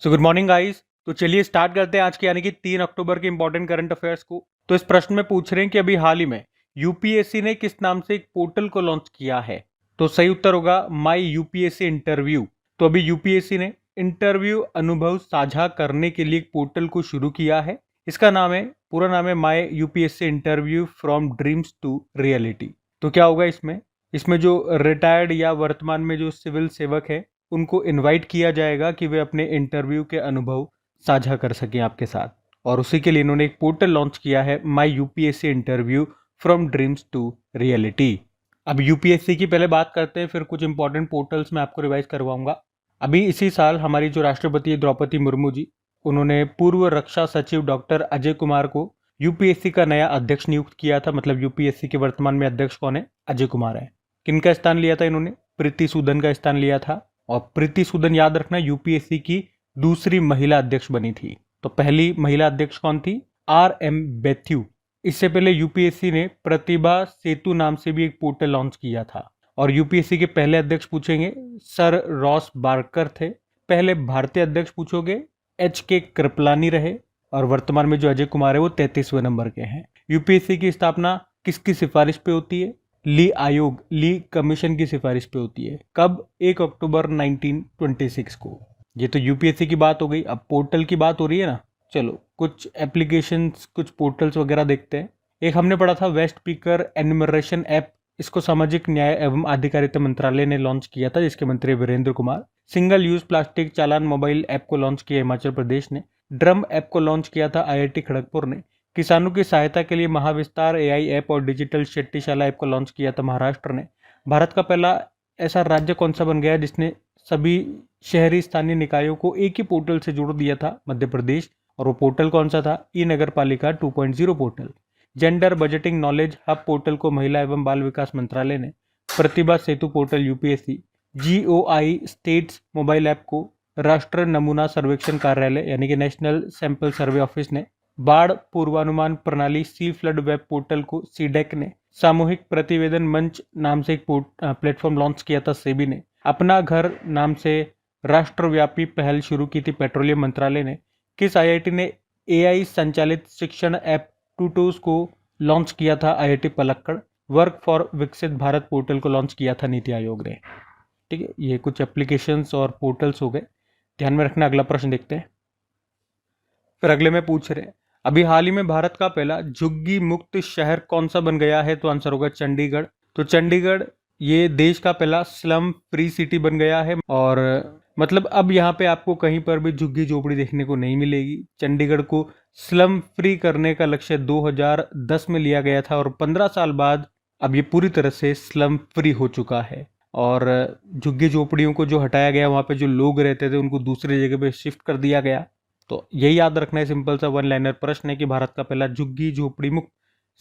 So good morning guys. तो चलिए start करते हैं आज के यानी कि 3 अक्टूबर के इंपॉर्टेंट करंट अफेयर्स को। तो इस प्रश्न में पूछ रहे हैं कि अभी हाल ही में यूपीएससी ने किस नाम से एक पोर्टल को लॉन्च किया है। तो सही उत्तर होगा माई यूपीएससी इंटरव्यू। तो अभी यूपीएससी ने इंटरव्यू अनुभव साझा करने के लिए एक पोर्टल को शुरू किया है। इसका पूरा नाम है my UPSC interview from dreams to reality. तो क्या होगा इसमें इसमें जो रिटायर्ड या वर्तमान में जो सिविल सेवक है उनको इनवाइट किया जाएगा कि वे अपने इंटरव्यू के अनुभव साझा कर सकें आपके साथ। और उसी के लिए इन्होंने एक पोर्टल लॉन्च किया है my UPSC interview from dreams to reality. अब यूपीएससी की पहले बात करते हैं, फिर कुछ इंपॉर्टेंट पोर्टल्स मैं आपको रिवाइज करवाऊंगा। अभी इसी साल हमारी जो राष्ट्रपति है द्रौपदी मुर्मू जी, उन्होंने पूर्व रक्षा सचिव डॉक्टर अजय कुमार को यूपीएससी का नया अध्यक्ष नियुक्त किया था। मतलब यूपीएससी के वर्तमान में अध्यक्ष कौन है? अजय कुमार है। किनका स्थान लिया था इन्होंने? प्रीति सूदन का स्थान लिया था। और प्रीति सूदन याद रखना यूपीएससी की दूसरी महिला अध्यक्ष बनी थी। तो पहली महिला अध्यक्ष कौन थी? आर.एम. बैथ्यू। इससे पहले यूपीएससी ने प्रतिभा सेतु नाम से भी एक पोर्टल लॉन्च किया था। और यूपीएससी के पहले अध्यक्ष पूछेंगे सर रॉस बार्कर थे। पहले भारतीय अध्यक्ष पूछोगे H.K. कृपलानी रहे। और वर्तमान में जो अजय कुमार है वो 33वें नंबर के हैं। यूपीएससी की स्थापना किसकी सिफारिश पे होती है? ली आयोग, ली कमीशन की सिफारिश पे होती है। कब? 1 अक्टूबर 1926 को। ये तो यूपीएससी की बात हो गई। अब पोर्टल की बात हो रही है ना, चलो कुछ एप्लीकेशंस, कुछ पोर्टल्स वगैरह देखते हैं। एक हमने पढ़ा था वेस्ट स्पीकर एनुमरेशन ऐप। इसको सामाजिक न्याय एवं अधिकारिता मंत्रालय ने लॉन्च किया था, जिसके मंत्री Virendra Kumar. Single use plastic चालान मोबाइल ऐप को लॉन्च किया हिमाचल प्रदेश ने। ड्रम ऐप को लॉन्च किया था आईआईटी खड़गपुर ने। किसानों की सहायता के लिए महाविस्तार एआई ऐप और डिजिटल शेट्टीशाला ऐप को लॉन्च किया था महाराष्ट्र ने। भारत का पहला ऐसा राज्य कौन सा बन गया जिसने सभी शहरी स्थानीय निकायों को एक ही पोर्टल से जोड़ दिया था? मध्य प्रदेश। और वो पोर्टल कौन सा था? ई नगर पालिका 2.0 portal. Gender budgeting knowledge hub portal को महिला एवं बाल विकास मंत्रालय ने। Pratibha Setu portal UPSC. GOI stats mobile app को राष्ट्रीय नमूना सर्वेक्षण कार्यालय यानी कि नेशनल सैंपल सर्वे ऑफिस ने। बाढ़ पूर्वानुमान प्रणाली सी फ्लड वेब पोर्टल को सीडेक ने। सामूहिक प्रतिवेदन मंच नाम से एक प्लेटफॉर्म लॉन्च किया था सेबी ने। अपना घर नाम से राष्ट्रव्यापी पहल शुरू की थी पेट्रोलियम मंत्रालय ने। किस आईआईटी ने एआई संचालित शिक्षण ऐप टूटोस को लॉन्च किया था? आईआईटी पलक्कड़। वर्क फॉर विकसित भारत पोर्टल को लॉन्च किया था नीति आयोग ने। ठीक है, ये कुछ एप्लीकेशंस और पोर्टल्स हो गए, ध्यान में रखना। अगला प्रश्न देखते हैं। फिर अगले में पूछ रहे हैं अभी हाल ही में भारत का पहला झुग्गी मुक्त शहर कौन सा बन गया है? तो आंसर होगा चंडीगढ़। तो चंडीगढ़ ये देश का पहला स्लम फ्री सिटी बन गया है। और मतलब अब यहाँ पे आपको कहीं पर भी झुग्गी झोपड़ी देखने को नहीं मिलेगी। चंडीगढ़ को स्लम फ्री करने का लक्ष्य 2010 में लिया गया था और 15 साल बाद अब ये पूरी तरह से स्लम फ्री हो चुका है। और झुग्गी झोपड़ियों को जो हटाया गया, वहाँ पे जो लोग रहते थे उनको दूसरी जगह पे शिफ्ट कर दिया गया। तो यही याद रखना है, सिंपल सा वन लाइनर प्रश्न है कि भारत का पहला झुग्गी झोपड़ी मुक्त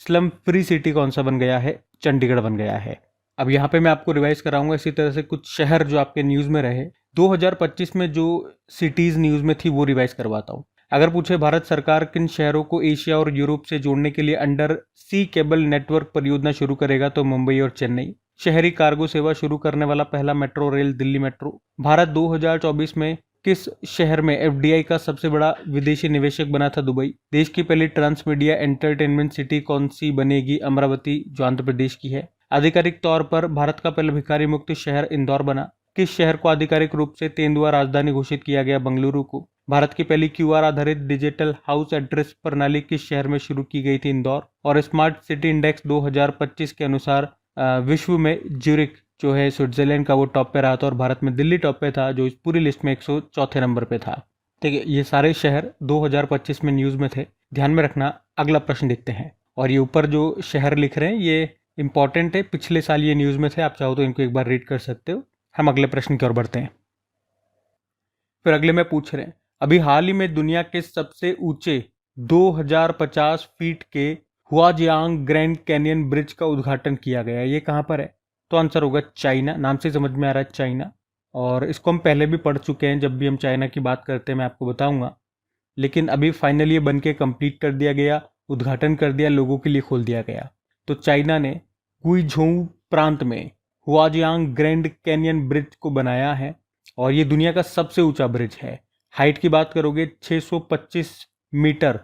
स्लम फ्री सिटी कौन सा बन गया है? चंडीगढ़ बन गया है। अब यहाँ पे मैं आपको रिवाइज कराऊंगा इसी तरह से कुछ शहर जो आपके न्यूज में रहे। 2025 में जो सिटीज न्यूज में थी वो रिवाइज करवाता हूँ। अगर पूछे भारत सरकार किन शहरों को एशिया और यूरोप से जोड़ने के लिए अंडर सी केबल नेटवर्क परियोजना शुरू करेगा? तो मुंबई और चेन्नई। शहरी कार्गो सेवा शुरू करने वाला पहला metro rail Delhi metro. Bharat 2024 में किस शहर में एफडीआई का सबसे बड़ा विदेशी निवेशक बना था? दुबई। देश की पहली ट्रांसमीडिया एंटरटेनमेंट सिटी कौन सी बनेगी? अमरावती, जो आंध्र प्रदेश की है। आधिकारिक तौर पर भारत का पहला भिखारी मुक्त शहर इंदौर बना। किस शहर को आधिकारिक रूप से तेंदुआ राजधानी घोषित किया गया? बंगलुरु को। भारत की पहली क्यूआर आधारित डिजिटल हाउस एड्रेस प्रणाली किस शहर में शुरू की गई थी? इंदौर। और स्मार्ट सिटी इंडेक्स 2025 के अनुसार विश्व में ज्यूरिख जो है स्विट्जरलैंड का वो टॉप पे रहा था और भारत में दिल्ली टॉप पे था, जो इस पूरी लिस्ट में 104 नंबर पे था। ठीक है, ये सारे शहर 2025 में न्यूज में थे, ध्यान में रखना। अगला प्रश्न देखते हैं। और ये ऊपर जो शहर लिख रहे हैं ये इंपॉर्टेंट है, पिछले साल ये न्यूज में थे, आप चाहो तो इनको एक बार रीड कर सकते हो। हम अगले प्रश्न की ओर बढ़ते हैं। फिर अगले में पूछ रहे हैं अभी हाल ही में दुनिया के सबसे ऊंचे 2050 फीट के हुआजियांग ग्रैंड कैनियन ब्रिज का उद्घाटन किया गया। ये कहाँ पर है? तो आंसर होगा चाइना। नाम से समझ में आ रहा है चाइना। और इसको हम पहले भी पढ़ चुके हैं, जब भी हम चाइना की बात करते हैं मैं आपको बताऊंगा। लेकिन अभी फाइनली ये बन के कंप्लीट कर दिया गया, उद्घाटन कर दिया, लोगों के लिए खोल दिया गया। तो चाइना ने गुइझोउ प्रांत में हुआजियांग ग्रैंड कैनियन ब्रिज को बनाया है और ये दुनिया का सबसे ऊंचा ब्रिज है। हाइट की बात करोगे 625 मीटर,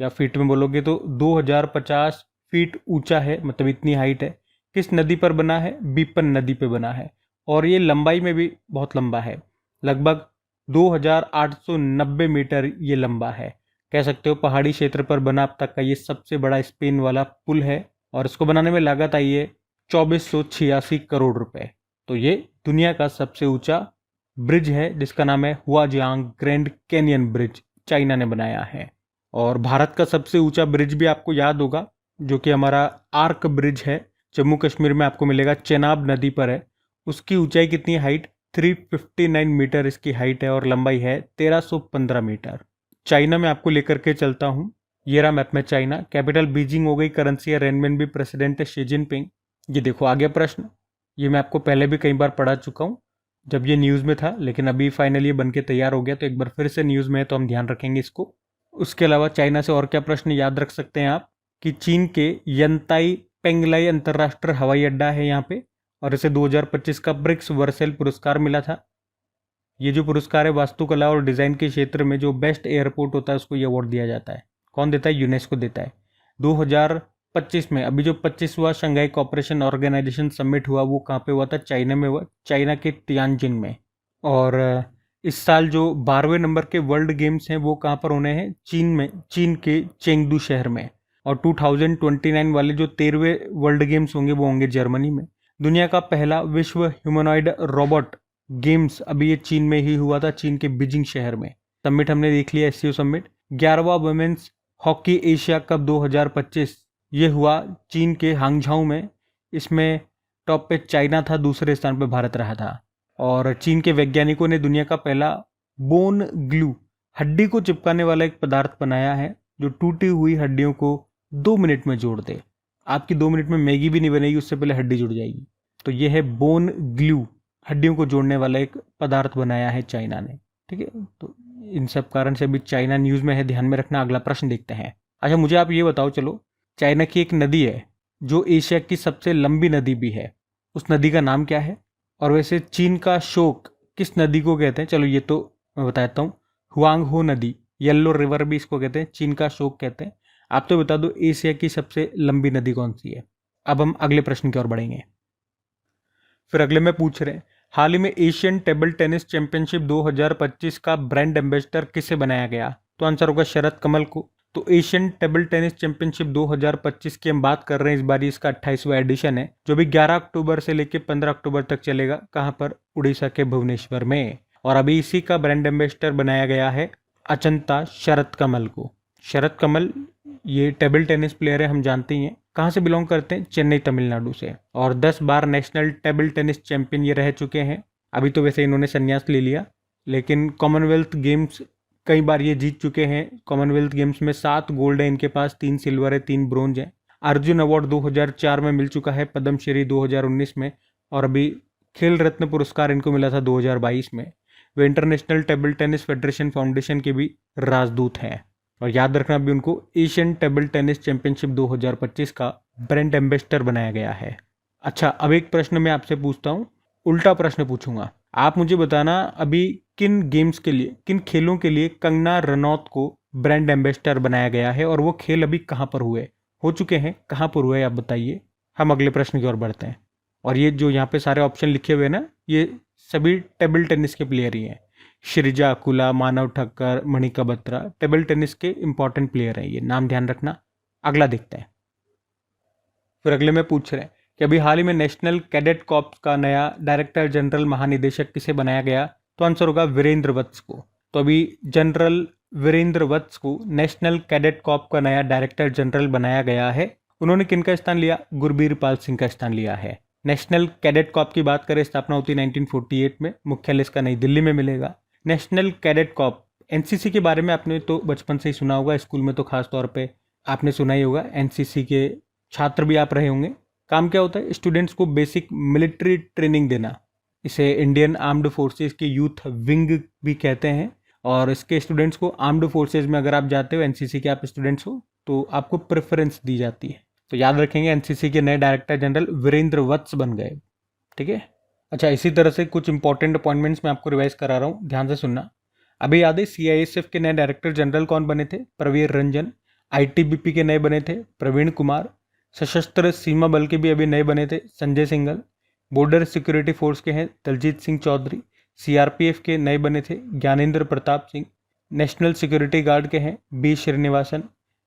या फीट में बोलोगे तो 2050 फीट ऊंचा है, मतलब इतनी हाइट है। किस नदी पर बना है? बीपन नदी पे बना है। और ये लंबाई में भी बहुत लंबा है, लगभग 2890 मीटर ये लंबा है। कह सकते हो पहाड़ी क्षेत्र पर बना अब तक का ये सबसे बड़ा स्पेन वाला पुल है, और इसको बनाने में लागत आई है 2486 करोड़ रुपए। तो ये दुनिया का सबसे ऊंचा ब्रिज है, जिसका नाम है Huajiang grand canyon bridge, China ने बनाया है। और भारत का सबसे ऊंचा ब्रिज भी आपको याद होगा, जो कि हमारा आर्क ब्रिज है, जम्मू कश्मीर में आपको मिलेगा, चेनाब नदी पर है। उसकी ऊंचाई कितनी? हाइट 359 मीटर इसकी हाइट है, और लंबाई है 1315 मीटर। चाइना में आपको लेकर के चलता हूँ। ये रहा मैप में चाइना। कैपिटल बीजिंग हो गई, करेंसी है रेनमिन, प्रेसिडेंट है शी जिनपिंग। ये देखो आगे प्रश्न, ये मैं आपको पहले भी कई बार पढ़ा चुका हूँ जब ये न्यूज़ में था, लेकिन अभी फाइनली ये बन के तैयार हो गया, तो एक बार फिर से न्यूज़ में है तो हम ध्यान रखेंगे इसको। उसके अलावा चाइना से और क्या प्रश्न याद रख सकते हैं आप, कि चीन के यंताई पेंगलाई अंतर्राष्ट्रीय हवाई अड्डा है यहाँ पे, और इसे 2025 का ब्रिक्स वर्सेल पुरस्कार मिला था। ये जो पुरस्कार है वास्तुकला और डिज़ाइन के क्षेत्र में जो बेस्ट एयरपोर्ट होता है उसको ये अवार्ड दिया जाता है। कौन देता है? यूनेस्को देता है। 2025 में अभी जो 25वां शंघाई कोऑपरेशन ऑर्गेनाइजेशन समिट हुआ, वो कहाँ पे हुआ था? चाइना में हुआ, चाइना के तियानजिन में। और इस साल जो 12वें नंबर के वर्ल्ड गेम्स हैं वो कहाँ पर होने हैं? चीन में, चीन के चेंगडू शहर में। और 2029 वाले जो 13वें वर्ल्ड गेम्स होंगे वो होंगे जर्मनी में। दुनिया का पहला विश्व ह्यूमनॉइड रोबोट गेम्स अभी ये चीन में ही हुआ था, चीन के बीजिंग शहर में। समिट हमने देख लिया, एससीओ समिट। 11वां वुमेन्स हॉकी एशिया कप 2025 ये हुआ चीन के हांगझाऊ में। इसमें टॉप पे चाइना था, दूसरे स्थान पे भारत रहा था। और चीन के वैज्ञानिकों ने दुनिया का पहला बोन ग्लू, हड्डी को चिपकाने वाला एक पदार्थ बनाया है, जो टूटी हुई हड्डियों को 2 मिनट में जोड़ दे। आपकी 2 मिनट में मैगी भी नहीं बनेगी, उससे पहले हड्डी जुड़ जाएगी। तो ये है बोन ग्लू, हड्डियों को जोड़ने वाला एक पदार्थ बनाया है चाइना ने। ठीक है, तो इन सब कारण से अभी चाइना न्यूज़ में है, ध्यान में रखना। अगला प्रश्न देखते हैं। अच्छा मुझे आप ये बताओ, चलो, चाइना की एक नदी है जो एशिया की सबसे लंबी नदी भी है, उस नदी का नाम क्या है? और वैसे चीन का शोक किस नदी को कहते हैं? चलो ये तो मैं बताता हूँ, हुआंग हो नदी, येलो रिवर भी इसको कहते हैं, चीन का शोक कहते हैं। आप तो बता दो एशिया की सबसे लंबी नदी कौन सी है। अब हम अगले प्रश्न की ओर बढ़ेंगे। फिर अगले में पूछ रहे हैं, हाल ही में एशियन टेबल टेनिस चैंपियनशिप 2025 का ब्रांड एम्बेसडर किसे बनाया गया? तो आंसर होगा शरद कमल को। तो एशियन टेबल टेनिस चैंपियनशिप 2025 की हम बात कर रहे हैं, इस बार इसका 28वां एडिशन है, जो भी 11 अक्टूबर से लेकर 15 अक्टूबर तक चलेगा। कहाँ पर? उड़ीसा के भुवनेश्वर में। और अभी इसी का ब्रांड एम्बेसडर बनाया गया है अचंता शरद कमल को। शरद कमल ये टेबल टेनिस प्लेयर है, हम जानते ही हैं। कहाँ से बिलोंग करते हैं? चेन्नई तमिलनाडु से। और 10 बार नेशनल टेबल टेनिस चैंपियन ये रह चुके हैं। अभी तो वैसे इन्होंने संन्यास ले लिया, लेकिन कॉमनवेल्थ गेम्स कई बार ये जीत चुके हैं। कॉमनवेल्थ गेम्स में 7 गोल्ड है इनके पास, 3 सिल्वर है, 3 ब्रोंज है। अर्जुन अवार्ड 2004 में मिल चुका है, पद्मश्री 2019 में, और अभी खेल रत्न पुरस्कार इनको मिला था 2022 में। वे international table tennis federation foundation के भी राजदूत हैं। और याद रखना भी उनको एशियन टेबल टेनिस चैंपियनशिप 2025 का ब्रांड एम्बेसडर बनाया गया है। अच्छा अब एक प्रश्न मैं आपसे पूछता हूँ, उल्टा प्रश्न पूछूंगा। आप मुझे बताना अभी किन गेम्स के लिए, किन खेलों के लिए कंगना रनौत को ब्रांड एम्बेसडर बनाया गया है, और वो खेल अभी कहाँ पर हुए, हो चुके हैं, कहाँ पर हुए आप बताइए। हम अगले प्रश्न की ओर बढ़ते हैं। और ये जो यहाँ पे सारे ऑप्शन लिखे हुए हैं ना, ये सभी टेबल टेनिस के प्लेयर ही हैं। श्रीजा अकुला, मानव ठक्कर, मणिका बत्रा टेबल टेनिस के इंपॉर्टेंट प्लेयर हैं, ये नाम ध्यान रखना। अगला देखते हैं। फिर अगले में पूछ रहे हैं कि अभी हाल ही में नेशनल कैडेट कॉर्प्स का नया डायरेक्टर जनरल महानिदेशक किसे बनाया गया? तो आंसर होगा वीरेंद्र वत्स को। तो अभी जनरल वीरेंद्र वत्स को नेशनल कैडेट कॉर्प का नया डायरेक्टर जनरल बनाया गया है। उन्होंने किनका स्थान लिया? गुरबीर पाल सिंह का स्थान लिया है। नेशनल कैडेट कॉर्प की बात करें, स्थापना होती 1948 में, मुख्यालय इसका नई दिल्ली में मिलेगा। नेशनल कैडेट कॉर्प, एनसीसी के बारे में आपने तो बचपन से ही सुना होगा, स्कूल में तो खास तौर पे आपने सुना ही होगा। एनसीसी के छात्र भी आप रहे होंगे। काम क्या होता है? स्टूडेंट्स को बेसिक मिलिट्री ट्रेनिंग देना। इसे इंडियन आर्म्ड फोर्सेस के यूथ विंग भी कहते हैं। और इसके स्टूडेंट्स को आर्म्ड फोर्सेस में अगर आप जाते हो, एनसीसी के आप स्टूडेंट्स हो, तो आपको प्रेफरेंस दी जाती है। तो याद रखेंगे, एनसीसी के नए डायरेक्टर जनरल वीरेंद्र वत्स बन गए। ठीक है। अच्छा इसी तरह से कुछ इंपॉर्टेंट अपॉइंटमेंट्स मैं आपको रिवाइज करा रहा हूँ, ध्यान से सुनना। अभी याद है सीआईएसएफ के नए डायरेक्टर जनरल कौन बने थे? प्रवीर रंजन। आईटीबीपी के नए बने थे प्रवीण कुमार। सशस्त्र सीमा बल के भी अभी नए बने थे Sanjay Singhal. Border security force के हैं दलजीत सिंह चौधरी। सीआरपीएफ के नए बने थे Gyanendra Pratap Singh. National security guard के हैं B Srinivasan.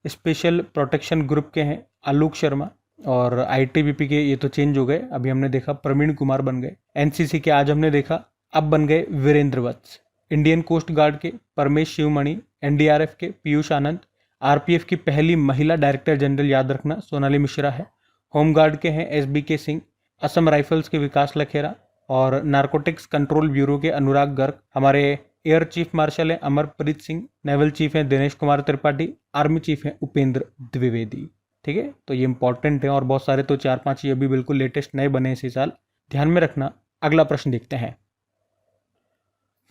Special protection group के हैं आलोक शर्मा। और आईटीबीपी के ये तो चेंज हो गए, अभी हमने देखा प्रवीण कुमार बन गए। एनसीसी के आज हमने देखा अब बन गए वीरेंद्र वत्स। इंडियन कोस्ट गार्ड के परमेश शिवमणि। एनडीआरएफ के पीयूष आनंद। आरपीएफ की पहली महिला डायरेक्टर जनरल याद रखना सोनाली मिश्रा है। होमगार्ड के हैं एसबीके सिंह। असम राइफल्स के विकास लखेरा। और नारकोटिक्स कंट्रोल ब्यूरो के अनुराग गर्ग। हमारे एयर चीफ मार्शल हैं अमरप्रीत सिंह। नेवल चीफ हैं दिनेश कुमार त्रिपाठी। आर्मी चीफ हैं उपेंद्र द्विवेदी। ठीक है, तो ये इंपॉर्टेंट है और बहुत सारे तो 4-5 ये भी बिल्कुल लेटेस्ट नए बने इसी साल, ध्यान में रखना। अगला प्रश्न देखते हैं।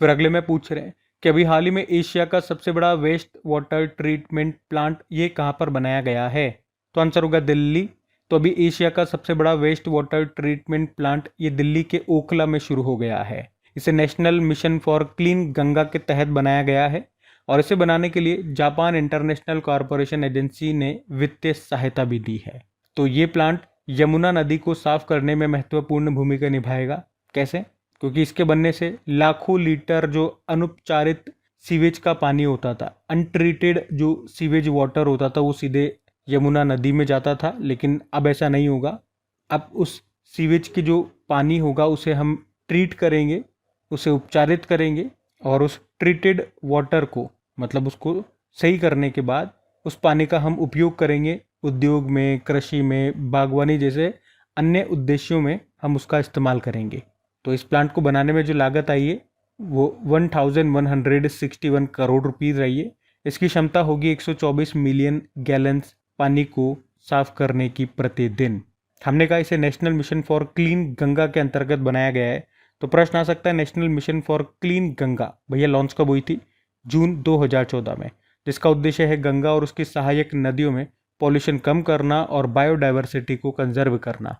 फिर अगले में पूछ रहे हैं कि अभी हाल ही में एशिया का सबसे बड़ा वेस्ट वाटर ट्रीटमेंट प्लांट ये कहाँ पर बनाया गया है? तो आंसर होगा दिल्ली। तो अभी एशिया का सबसे बड़ा वेस्ट वाटर ट्रीटमेंट प्लांट ये दिल्ली के ओखला में शुरू हो गया है। इसे national mission for clean Ganga के तहत बनाया गया है और इसे बनाने के लिए जापान इंटरनेशनल कॉरपोरेशन एजेंसी ने वित्तीय सहायता भी दी है। तो ये प्लांट यमुना नदी को साफ करने में महत्वपूर्ण भूमिका निभाएगा। कैसे? क्योंकि इसके बनने से लाखों लीटर जो अनुपचारित सीवेज का पानी होता था, अनट्रीटेड जो सीवेज वाटर होता था, वो सीधे यमुना नदी में जाता था, लेकिन अब ऐसा नहीं होगा। अब उस सीवेज की जो पानी होगा उसे हम ट्रीट करेंगे, उसे उपचारित करेंगे और उस ट्रीटेड वाटर को मतलब उसको सही करने के बाद उस पानी का हम उपयोग करेंगे उद्योग में, कृषि में, बागवानी जैसे अन्य उद्देश्यों में हम उसका इस्तेमाल करेंगे। तो इस प्लांट को बनाने में जो लागत आई है वो 1161 करोड़ रुपीज़ रही है। इसकी क्षमता होगी 124 मिलियन गैलन्स पानी को साफ करने की प्रतिदिन। हमने कहा इसे national mission for clean Ganga के अंतर्गत बनाया गया है। तो प्रश्न आ सकता है national mission for clean Ganga भैया लॉन्च कब हुई थी? जून 2014 में, जिसका उद्देश्य है गंगा और उसकी सहायक नदियों में पॉल्यूशन कम करना और बायोडाइवर्सिटी को कंजर्व करना।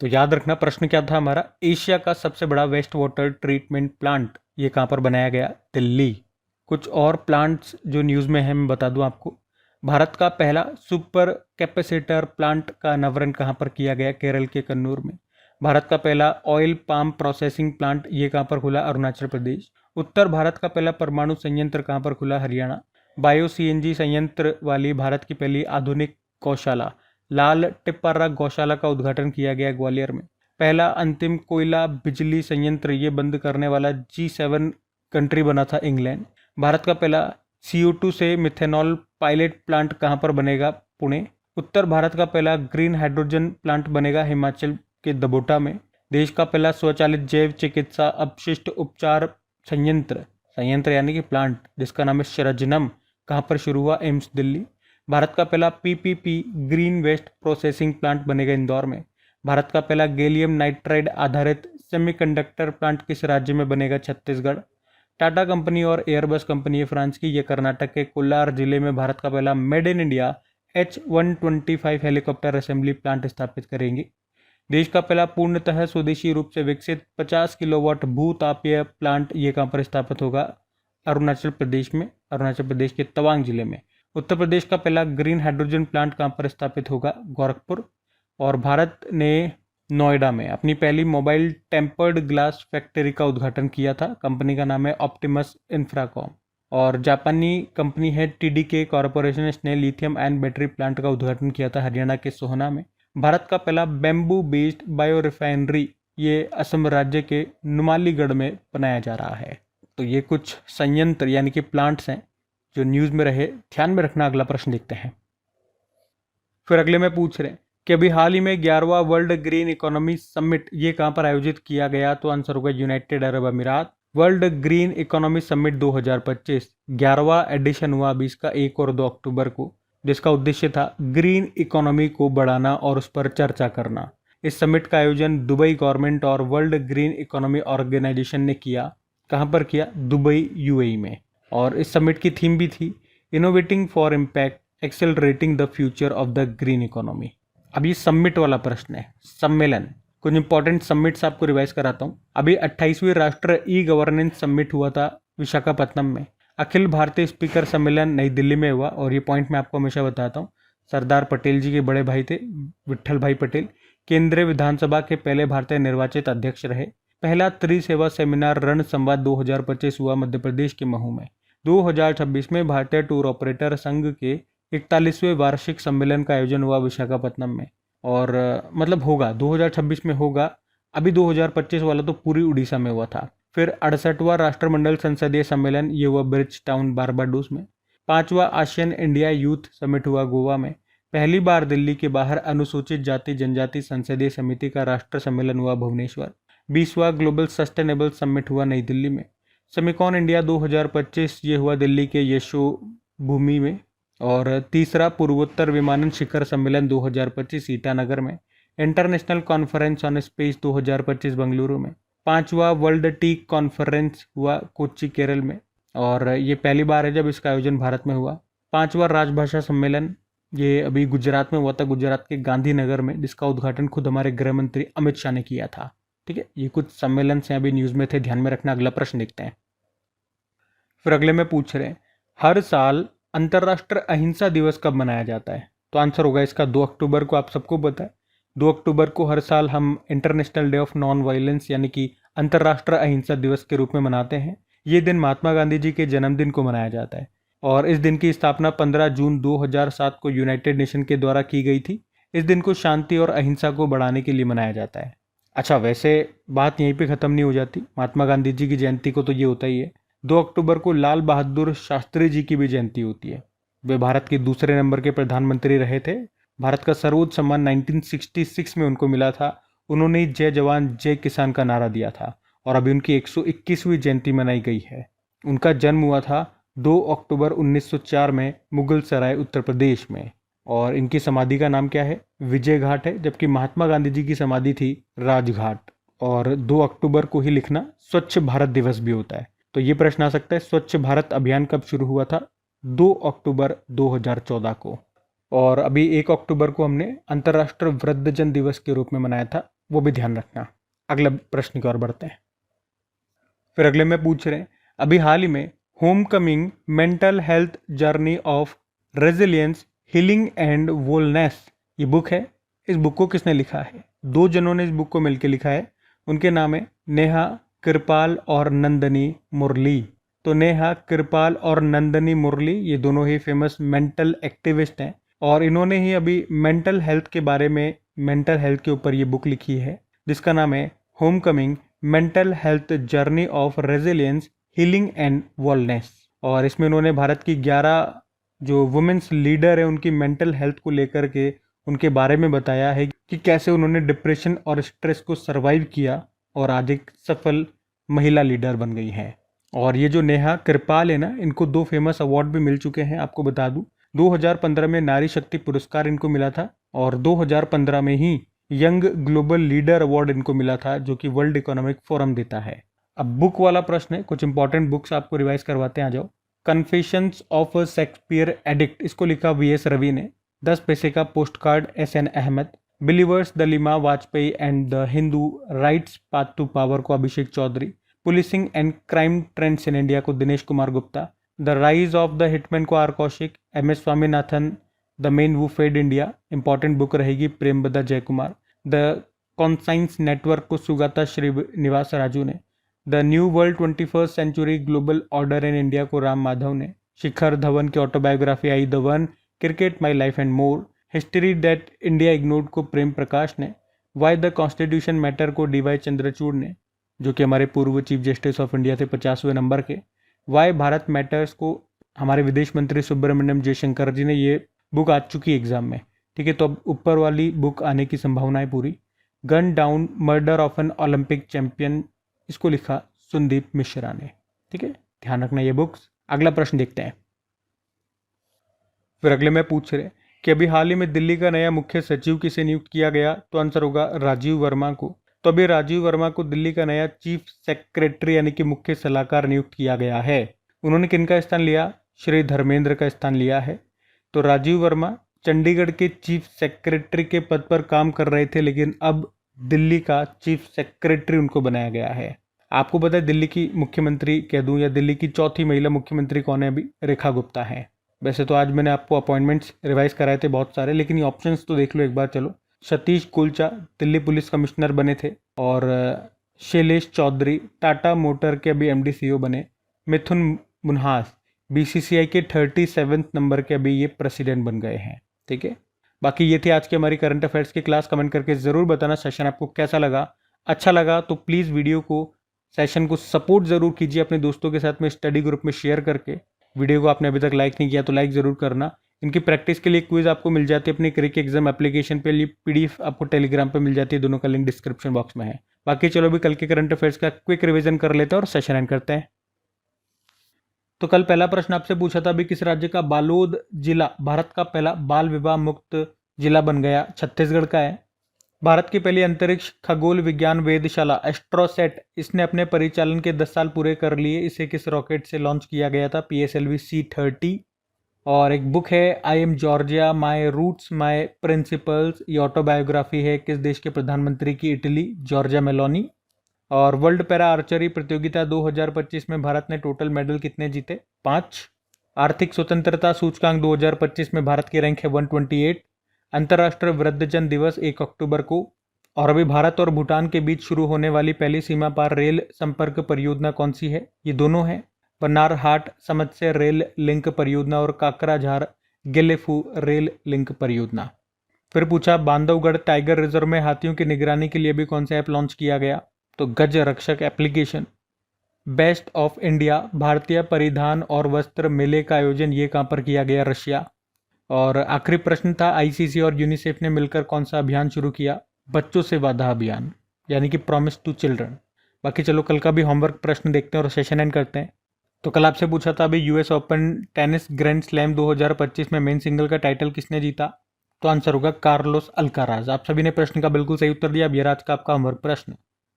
तो याद रखना प्रश्न क्या था हमारा, एशिया का सबसे बड़ा वेस्ट वाटर ट्रीटमेंट प्लांट ये कहाँ पर बनाया गया? दिल्ली। कुछ और प्लांट्स जो न्यूज़ में है मैं बता दूं आपको। भारत का पहला सुपर कैपेसिटर प्लांट का अनावरण कहाँ पर किया गया? केरल के कन्नूर में। भारत का पहला ऑयल पाम प्रोसेसिंग प्लांट ये कहाँ पर खुला? अरुणाचल प्रदेश। उत्तर भारत का पहला परमाणु संयंत्र कहाँ पर खुला? हरियाणा। बायो सीएनजी संयंत्र वाली भारत की पहली आधुनिक गौशाला लाल टिप्पारा गौशाला का उद्घाटन किया गया ग्वालियर में। पहला अंतिम कोयला बिजली संयंत्र ये बंद करने वाला G7 कंट्री बना था इंग्लैंड। भारत का पहला CO2 से मिथेनॉल पायलट प्लांट कहाँ पर बनेगा? पुणे। उत्तर भारत का पहला ग्रीन हाइड्रोजन प्लांट बनेगा हिमाचल के दबोटा में। देश का पहला स्वचालित जैव चिकित्सा अपशिष्ट उपचार संयंत्र यानी कि प्लांट जिसका नाम है शरजनम कहाँ पर शुरू हुआ? एम्स दिल्ली। भारत का पहला PPP green waste processing plant बनेगा इंदौर में। भारत का पहला गैलियम नाइट्राइड आधारित सेमीकंडक्टर प्लांट किस राज्य में बनेगा? छत्तीसगढ़। टाटा कंपनी और एयरबस कंपनी है फ्रांस की, ये कर्नाटक के कोलार जिले में भारत का पहला made in India H125 helicopter assembly plant स्थापित करेंगे। देश का पहला पूर्णतः स्वदेशी रूप से विकसित 50 किलोवाट भूतापीय प्लांट ये कहाँ पर स्थापित होगा? अरुणाचल प्रदेश में, अरुणाचल प्रदेश के तवांग जिले में। उत्तर प्रदेश का पहला ग्रीन हाइड्रोजन प्लांट कहाँ पर स्थापित होगा? गोरखपुर। और भारत ने नोएडा में अपनी पहली मोबाइल टेम्पर्ड ग्लास फैक्ट्री का उद्घाटन किया था। कंपनी का नाम है ऑप्टिमस इंफ्राकॉम। और जापानी कंपनी है TDK कॉरपोरेशन ने लिथियम आयन बैटरी प्लांट का उद्घाटन किया था हरियाणा के सोहना में। भारत का पहला बैम्बू बेस्ड बायो रिफाइनरी ये असम राज्य के नुमालीगढ़ में बनाया जा रहा है। तो ये कुछ संयंत्र यानी कि प्लांट्स हैं जो न्यूज़ में रहे, ध्यान में रखना। अगला प्रश्न देखते हैं। फिर अगले में पूछ रहे हैं कि अभी हाल ही में 11वां वर्ल्ड ग्रीन इकोनॉमी समिट ये कहाँ पर आयोजित किया गया? तो आंसर होगा यूनाइटेड अरब अमीरात। वर्ल्ड ग्रीन इकोनॉमी समिट 2025 11वां एडिशन हुआ अभी इसका 1 और 2 अक्टूबर को, जिसका उद्देश्य था ग्रीन इकोनॉमी को बढ़ाना और उस पर चर्चा करना। इस समिट का आयोजन दुबई गवर्नमेंट और वर्ल्ड ग्रीन इकोनॉमी ऑर्गेनाइजेशन ने किया। कहाँ पर किया? दुबई UAE में। और इस समिट की थीम भी थी innovating for impact accelerating the future of the green economy. अब ये समिट वाला प्रश्न है, सम्मेलन। कुछ इंपॉर्टेंट समिट्स आपको रिवाइज कराता हूँ। अभी 28वीं राष्ट्रीय ई गवर्नेंस समिट हुआ था विशाखापत्तनम में। अखिल भारतीय स्पीकर सम्मेलन नई दिल्ली में हुआ, और ये पॉइंट मैं आपको हमेशा बताता हूँ। सरदार पटेल जी के बड़े भाई थे विट्ठल भाई पटेल, केंद्रीय विधानसभा के पहले भारतीय निर्वाचित अध्यक्ष रहे। पहला त्रिसेवा सेमिनार रण संवाद 2025 हुआ मध्य प्रदेश के महू में। 2026 में भारतीय टूर ऑपरेटर संघ के 41वें वार्षिक सम्मेलन का आयोजन हुआ विशाखापट्टनम में, और मतलब होगा 2026 में होगा। अभी 2025 वाला तो पूरी उड़ीसा में हुआ था। फिर 68वां राष्ट्रमंडल संसदीय सम्मेलन ये हुआ ब्रिज टाउन बारबाडोस में। 5वां आसियान इंडिया यूथ समिट हुआ गोवा में। पहली बार दिल्ली के बाहर अनुसूचित जाति जनजाति संसदीय समिति का राष्ट्र सम्मेलन हुआ भुवनेश्वर। 20वां ग्लोबल सस्टेनेबल समिट हुआ नई दिल्ली में। सेमिकॉन इंडिया 2025 ये हुआ दिल्ली के यशो भूमि में। और तीसरा पूर्वोत्तर विमानन शिखर सम्मेलन 2025 ईटानगर में। International conference on space 2025 Bengaluru में। 5वां वर्ल्ड टी कॉन्फ्रेंस हुआ कोच्चि केरल में, और ये पहली बार है जब इसका आयोजन भारत में हुआ। 5वां राजभाषा सम्मेलन ये अभी गुजरात में हुआ था, गुजरात के गांधीनगर में, जिसका उद्घाटन खुद हमारे गृह मंत्री अमित शाह ने किया था। ठीक है, ये कुछ सम्मेलन से अभी न्यूज़ में थे, ध्यान में रखना। अगला प्रश्न देखते हैं। फिर अगले में पूछ रहे हैं, हर साल अंतर्राष्ट्रीय अहिंसा दिवस कब मनाया जाता है? तो आंसर होगा इसका 2 अक्टूबर को। आप सबको पता है 2 अक्टूबर को हर साल हम international day of non violence यानी कि अंतर्राष्ट्रीय अहिंसा दिवस के रूप में मनाते हैं। ये दिन महात्मा गांधी जी के जन्मदिन को मनाया जाता है, और इस दिन की स्थापना 15 जून 2007 को यूनाइटेड नेशन के द्वारा की गई थी। इस दिन को शांति और अहिंसा को बढ़ाने के लिए मनाया जाता है। अच्छा, वैसे बात यहीं पे ख़त्म नहीं हो जाती। महात्मा गांधी जी की जयंती को तो ये होता ही है। 2 अक्टूबर को लाल बहादुर शास्त्री जी की भी जयंती होती है। वे भारत के दूसरे नंबर के प्रधानमंत्री रहे थे। भारत का सर्वोच्च सम्मान 1966 में उनको मिला था। उन्होंने जय जवान जय किसान का नारा दिया था, और अभी उनकी 121वीं जयंती मनाई गई है। उनका जन्म हुआ था 2 अक्टूबर 1904 में मुगल सराय उत्तर प्रदेश में, और इनकी समाधि का नाम क्या है? विजय घाट है, जबकि महात्मा गांधी जी की समाधि थी राजघाट। और 2 अक्टूबर को ही लिखना स्वच्छ भारत दिवस भी होता है। तो ये प्रश्न आ सकता है, स्वच्छ भारत अभियान कब शुरू हुआ था? 2 अक्टूबर 2014 को। और अभी 1 अक्टूबर को हमने अंतर्राष्ट्रीय वृद्धजन दिवस के रूप में मनाया था, वो भी ध्यान रखना। अगला प्रश्न की ओर बढ़ते हैं। फिर अगले में पूछ रहे हैं, अभी हाल ही में home coming mental health journey of resilience healing and wellness ये बुक है। इस बुक को किसने लिखा है? 2 जनों ने इस बुक को मिलकर लिखा है। उनके नाम है नेहा कृपाल और नंदनी मुरली। तो नेहा कृपाल और नंदनी मुरली ये दोनों ही फेमस मेंटल एक्टिविस्ट हैं, और इन्होंने ही अभी मेंटल हेल्थ के बारे में, मेंटल हेल्थ के ऊपर ये बुक लिखी है, जिसका नाम है home coming mental health journey of resilience healing and wellness. और इसमें उन्होंने भारत की 11 जो वुमेन्स लीडर है उनकी मेंटल हेल्थ को लेकर के उनके बारे में बताया है कि कैसे उन्होंने डिप्रेशन और स्ट्रेस को सर्वाइव किया और आज एक सफल महिला लीडर बन गई हैं। और ये जो नेहा कृपाल है ना, इनको 2 फेमस अवार्ड भी मिल चुके हैं। आपको बता दूं 2015 में नारी शक्ति पुरस्कार इनको मिला था, और 2015 में ही यंग ग्लोबल लीडर अवार्ड इनको मिला था, जो कि वर्ल्ड इकोनॉमिक फोरम देता है। अब बुक वाला प्रश्न है, कुछ इंपॉर्टेंट बुक्स आपको रिवाइज करवाते हैं, आ जाओ। Confessions of a Shakespeare addict, इसको लिखा VS रवि ने। 10 पैसे का post card SN Ahmad. Believers dilemma Vajpayee and the Hindu right's path to power को Abhishek Chaudhary. Policing and crime trends in India को Dinesh Kumar Gupta. The rise of the hitman को R Kaushik. MS Swaminathan the man who fed India, important book रहेगी Priyambada Jayakumar. The conscience network को सुगाता श्रीनिवास राजू ने। The new world 21st century global order in India को राम माधव ने। शिखर धवन की autobiography I the one, cricket my life and more. History that India ignored को प्रेम प्रकाश ने। Why the constitution matter को DY Chandrachud ने, जो कि हमारे पूर्व चीफ जस्टिस ऑफ इंडिया थे 50वें नंबर के। वाई भारत मैटर्स को हमारे विदेश मंत्री सुब्रमण्यम जयशंकर जी ने। ये बुक आ चुकी एग्जाम में, ठीक है। तो अब ऊपर वाली बुक आने की संभावना है पूरी। Gun down murder of an Olympic champion, इसको लिखा सुंदीप मिश्रा ने, ठीक है। ध्यान रखना ये बुक्स। अगला प्रश्न देखते हैं। फिर अगले में पूछ रहे कि अभी हाल ही में दिल्ली का नया मुख्य सचिव किसे नियुक्त किया गया? तो आंसर होगा राजीव वर्मा को। तो अभी राजीव वर्मा को दिल्ली का नया चीफ सेक्रेटरी यानी कि मुख्य सलाहकार नियुक्त किया गया है। उन्होंने किनका स्थान लिया? श्री धर्मेंद्र का स्थान लिया है। तो राजीव वर्मा चंडीगढ़ के चीफ सेक्रेटरी के पद पर काम कर रहे थे, लेकिन अब दिल्ली का चीफ सेक्रेटरी उनको बनाया गया है। आपको पता है दिल्ली की मुख्यमंत्री कह दूं या दिल्ली की चौथी महिला मुख्यमंत्री कौन है अभी? रेखा गुप्ता है। वैसे तो आज मैंने आपको अपॉइंटमेंट्स रिवाइज कराए थे बहुत सारे, लेकिन ये ऑप्शंस तो देख लो एक बार चलो। सतीश कुलचा दिल्ली पुलिस कमिश्नर बने थे, और शैलेश चौधरी टाटा मोटर के अभी एमडी सीईओ बने। मिथुन मुन्हास बीसीसीआई के 37वें नंबर के अभी ये प्रेसिडेंट बन गए हैं। ठीक है, बाकी ये थी आज की हमारी करंट अफेयर्स की क्लास। कमेंट करके ज़रूर बताना सेशन आपको कैसा लगा। अच्छा लगा तो प्लीज़ वीडियो को, सेशन को सपोर्ट ज़रूर कीजिए अपने दोस्तों के साथ में, स्टडी ग्रुप में शेयर करके। वीडियो को आपने अभी तक लाइक नहीं किया तो लाइक ज़रूर करना। इनकी प्रैक्टिस के लिए क्विज़ आपको मिल जाती है अपनी क्रिक एग्जाम एप्लीकेशन पे। पीडीएफ आपको टेलीग्राम पे मिल जाती है, दोनों का लिंक डिस्क्रिप्शन बॉक्स में है। बाकी चलो अभी कल के करंट अफेयर्स का क्विक रिवीजन कर लेते हैं और सेशन एंड करते हैं। तो कल पहला प्रश्न आपसे पूछा था अभी, किस राज्य का बालोद जिला भारत का पहला बाल विवाह मुक्त जिला बन गया? छत्तीसगढ़ का है। भारत की पहली अंतरिक्ष खगोल विज्ञान वेधशाला एस्ट्रोसेट, इसने अपने परिचालन के 10 साल पूरे कर लिए। इसे किस रॉकेट से लॉन्च किया गया था? PSLV C-30। और एक बुक है I am Giorgia my roots my principles, ये ऑटोबायोग्राफी है किस देश के प्रधानमंत्री की? Italy, Giorgia Meloni. और वर्ल्ड पैरा आर्चरी प्रतियोगिता 2025 में भारत ने टोटल मेडल कितने जीते? 5। आर्थिक स्वतंत्रता सूचकांक 2025 में भारत की रैंक है 128। अंतर्राष्ट्रीय वृद्धजन दिवस 1 अक्टूबर को। और अभी भारत और भूटान के बीच शुरू होने वाली पहली सीमा पार रेल संपर्क परियोजना कौन सी है? ये दोनों है, बनारहाट समस्या रेल लिंक परियोजना और काकराझार गेलेफू रेल लिंक परियोजना। फिर पूछा बांधवगढ़ टाइगर रिजर्व में हाथियों की निगरानी के लिए भी कौन सा ऐप लॉन्च किया गया? तो गज रक्षक एप्लीकेशन। बेस्ट ऑफ इंडिया भारतीय परिधान और वस्त्र मेले का आयोजन ये कहाँ पर किया गया? रशिया। और आखिरी प्रश्न था आईसीसी और यूनिसेफ ने मिलकर कौन सा अभियान शुरू किया? बच्चों से वादा अभियान, यानी कि प्रॉमिस टू चिल्ड्रन। बाकी चलो कल का भी होमवर्क प्रश्न देखते हैं और सेशन एंड करते हैं। तो कल आपसे पूछा था अभी US open tennis grand slam 2025 में मेन सिंगल का टाइटल किसने जीता? तो आंसर होगा कार्लोस अल्काराज। आप सभी ने प्रश्न का बिल्कुल सही उत्तर दिया। अब ये आज का आपका होमवर्क प्रश्न।